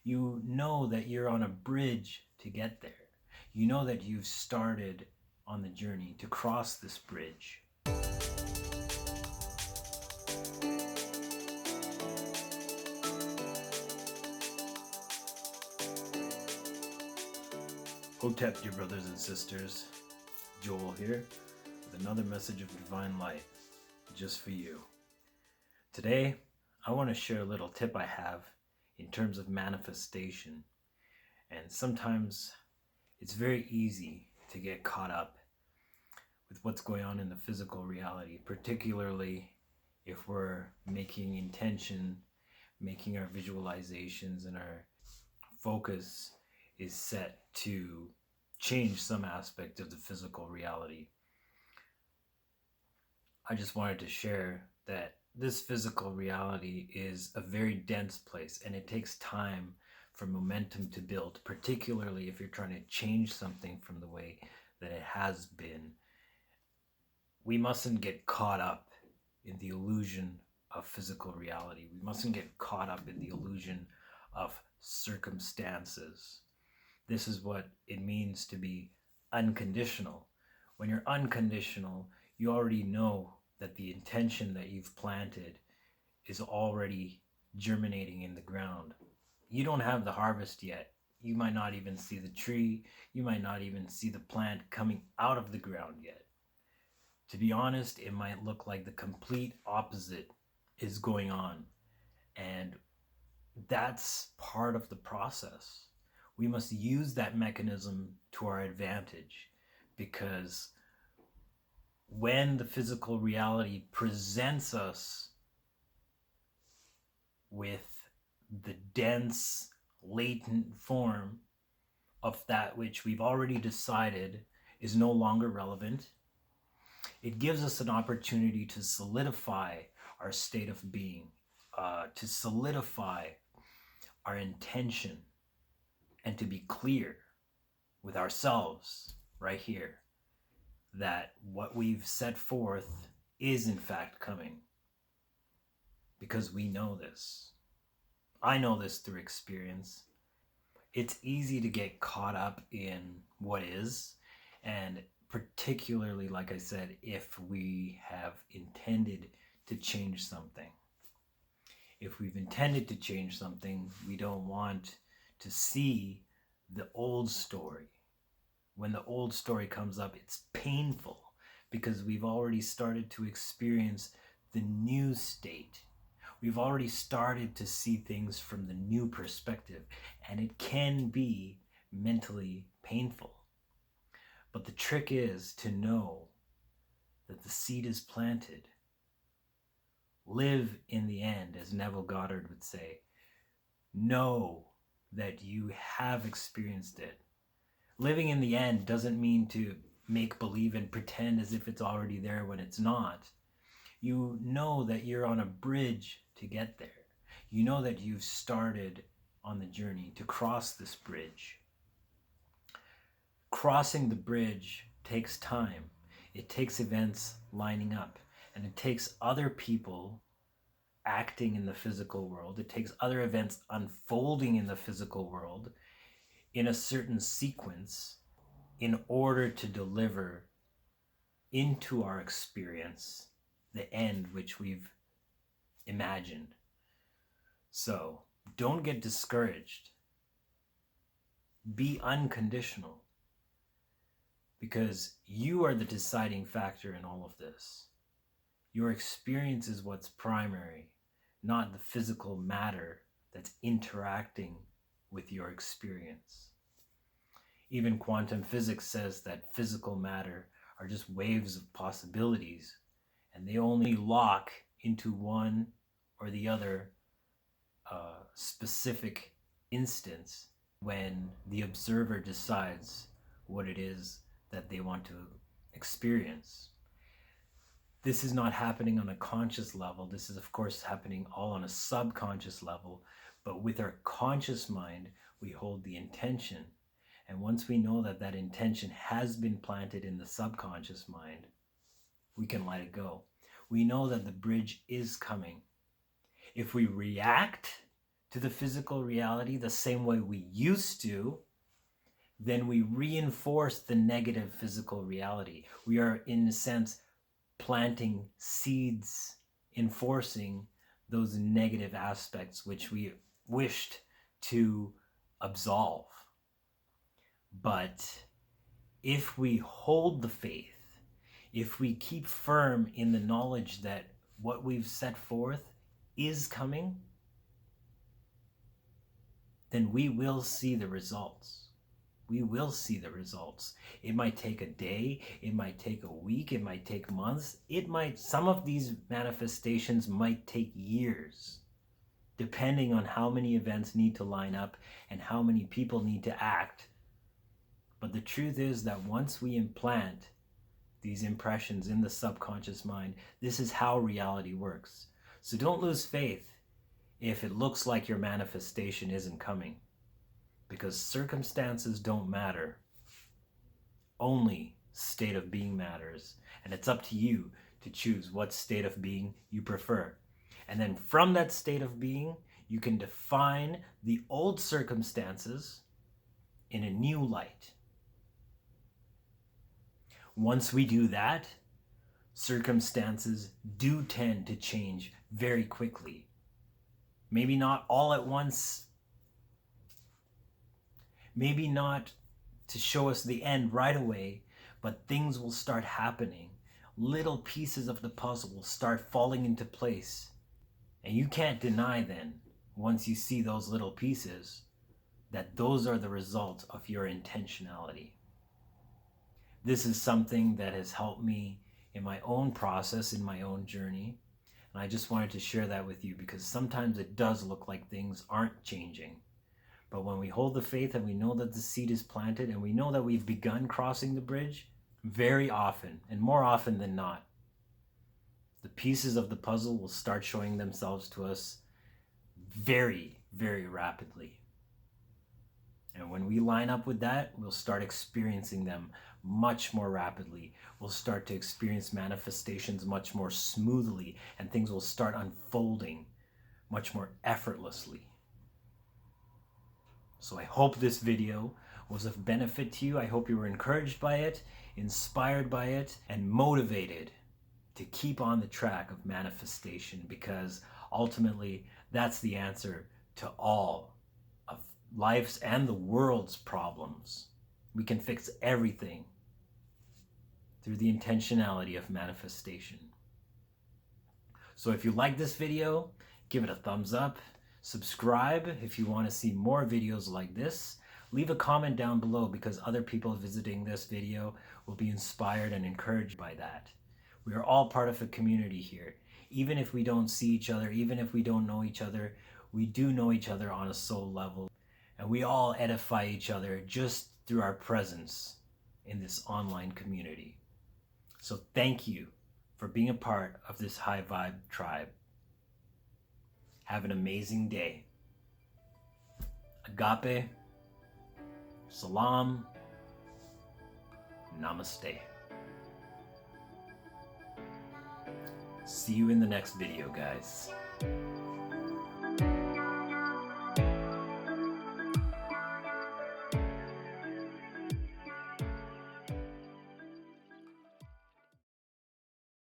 You know that you're on a bridge to get there. You know that you've started on the journey to cross this bridge. Hotep, dear brothers and sisters. Joel here with another message of divine light just for you. Today, I want to share a little tip I have in terms of manifestation. And sometimes it's very easy to get caught up with what's going on in the physical reality, particularly if we're making intention, making our visualizations, and our focus is set to change some aspect of the physical reality. I just wanted to share that this physical reality is a very dense place, and it takes time for momentum to build, particularly if you're trying to change something from the way that it has been. We mustn't get caught up in the illusion of physical reality. We mustn't get caught up in the illusion of circumstances. This is what it means to be unconditional. When you're unconditional, you already know that the intention that you've planted is already germinating in the ground. You don't have the harvest yet. You might not even see the tree. You might not even see the plant coming out of the ground yet. To be honest, it might look like the complete opposite is going on. And that's part of the process. We must use that mechanism to our advantage, because when the physical reality presents us with the dense, latent form of that which we've already decided is no longer relevant, it gives us an opportunity to solidify our state of being, to solidify our intention, and to be clear with ourselves right here that what we've set forth is in fact coming. Because we know this. I know this through experience. It's easy to get caught up in what is, and particularly, like I said, if we have intended to change something. If we've intended to change something, we don't want to see the old story. When the old story comes up, it's painful because we've already started to experience the new state. We've already started to see things from the new perspective, and it can be mentally painful. But the trick is to know that the seed is planted. Live in the end, as Neville Goddard would say. Know that you have experienced it. Living in the end doesn't mean to make believe and pretend as if it's already there when it's not. You know that you're on a bridge to get there. You know that you've started on the journey to cross this bridge. Crossing the bridge takes time. It takes events lining up, and it takes other people acting in the physical world. It takes other events unfolding in the physical world in a certain sequence in order to deliver into our experience the end which we've imagined. So don't get discouraged. Be unconditional, because you are the deciding factor in all of this. Your experience is what's primary, not the physical matter that's interacting with your experience. Even quantum physics says that physical matter are just waves of possibilities, and they only lock into one or the other specific instance when the observer decides what it is that they want to experience. This is not happening on a conscious level. This is, of course, happening all on a subconscious level. But with our conscious mind, we hold the intention. And once we know that that intention has been planted in the subconscious mind, we can let it go. We know that the bridge is coming. If we react to the physical reality the same way we used to, then we reinforce the negative physical reality. We are, in a sense, planting seeds, enforcing those negative aspects which we wished to absolve. But if we hold the faith, if we keep firm in the knowledge that what we've set forth is coming, then we will see the results. We will see the results. It might take a day, it might take a week, it might take months, some of these manifestations might take years, depending on how many events need to line up and how many people need to act. But the truth is that once we implant these impressions in the subconscious mind, this is how reality works. So don't lose faith if it looks like your manifestation isn't coming, because circumstances don't matter. Only state of being matters, and it's up to you to choose what state of being you prefer. And then from that state of being, you can define the old circumstances in a new light. Once we do that, circumstances do tend to change very quickly. Maybe not all at once, maybe not to show us the end right away, but things will start happening. Little pieces of the puzzle will start falling into place. And you can't deny then, once you see those little pieces, that those are the result of your intentionality. This is something that has helped me in my own process, in my own journey. And I just wanted to share that with you, because sometimes it does look like things aren't changing. But when we hold the faith and we know that the seed is planted and we know that we've begun crossing the bridge, very often, and more often than not, the pieces of the puzzle will start showing themselves to us very, very rapidly. And when we line up with that, we'll start experiencing them much more rapidly. We'll start to experience manifestations much more smoothly, and things will start unfolding much more effortlessly. So I hope this video was of benefit to you. I hope you were encouraged by it, inspired by it, and motivated to keep on the track of manifestation, because ultimately that's the answer to all of life's and the world's problems. We can fix everything through the intentionality of manifestation. So if you like this video, give it a thumbs up. Subscribe if you want to see more videos like this. Leave a comment down below, because other people visiting this video will be inspired and encouraged by that. We are all part of a community here. Even if we don't see each other, even if we don't know each other, we do know each other on a soul level. And we all edify each other just through our presence in this online community. So thank you for being a part of this high vibe tribe. Have an amazing day. Agape, salam, namaste. See you in the next video, guys.